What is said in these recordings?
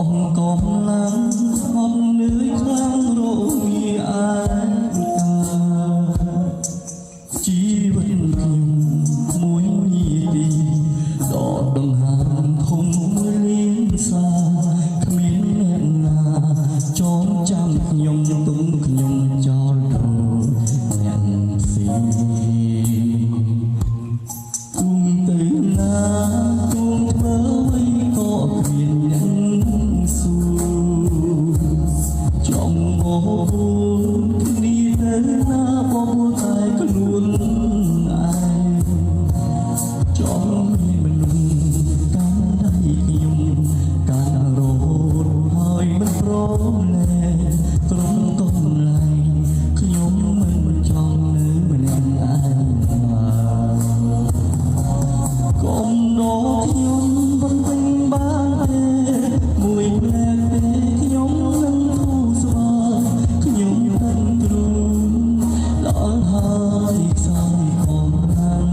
បងកំឡាំងហត់នឿយខ្លាំងរងាអាយជីវិតខ្ញុំមួយនាទីដកដង្ហើមធំលៀងសាគ្មានអ្នកណាចងចាំខ្ញុំទុំខ្ញុំចោលធូរអ្នកស៊ីគុំទៅណាគុំធ្វើអ្វីក៏គ្មានអ្នកសួរចង់មកពួនគ្នាទៅណាបងតែខ្លួនឯងចង់មានមនុស្សកាន់ដៃខ្ញុំកាន់រហូតហើយមិនព្រមលែងត្រង់កុំឡែងខ្ញុំមិនចង់នៅម្នាក់ឯងកុំដកខ្ញុំបំពេញបានទេមួយផ្លែទេខ្ញុំនឹងធូរស្វាខ្ញុំនឹងទ្រូងដល់ហើយខ្សែកំឡាំង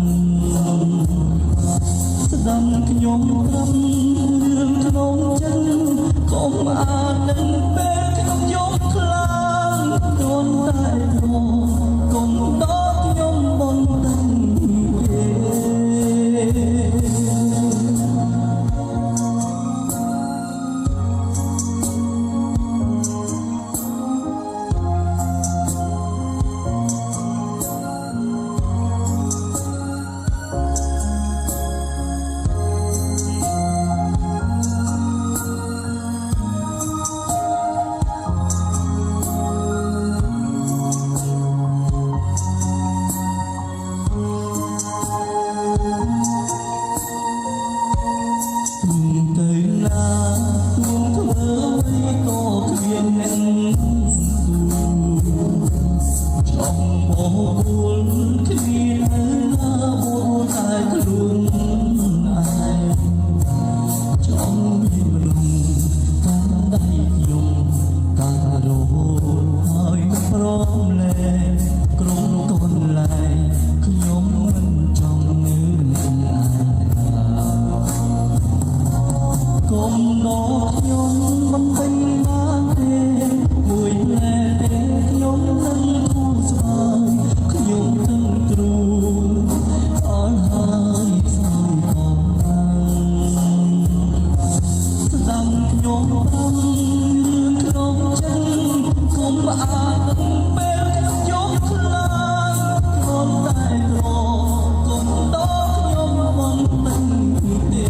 ស្ដាំខ្ញុំត្រឹមរឿងក្នុងចិត្តកុំអាននឹងពេលខ្ញុំយកខ្លាំងគ្រាន់តែរកុំដកខ្ញុំបំពេញទេ ទៅណាទួងធ្វើអ្វីក៏គ្មានអ្នកសួរចង់មកពួនគ្នាទៅណាមកតែខ្លួនឯងចង់មានមនុស្សកាន់ដៃខ្ញុំកាន់រហូតហើយមិនព្រមលែងក្រុមកូនឡែងខ្ញុំមិនចង់នៅម្នាក់ឯង កុំដកខ្ញុំមិនពេញបានទេមួយផ្លែទេខ្ញុំនឹងធូរស្បើយខ្ញុំនឹងទ្រូងអស់ហើយខ្សែកំឡាំងស្ដាំខ្ញុំប្រំរឿងក្នុងចិត្តកុំអាននឹងពេលខ្ញុំយកខ្លាំងគ្រាន់តែរកុំដកខ្ញុំមិនពេញទេ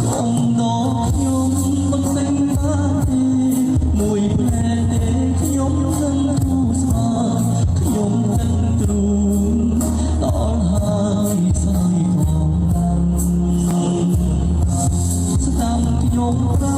កុំដកខ្ញុំមិនពេញបានទេមួយផ្លែទេខ្ញុំនឹងធូរស្បើយខ្ញុំនឹងទ្រូងដល់ហើយខ្សែកំឡាំងស្ដាំខ្ញុំប្រ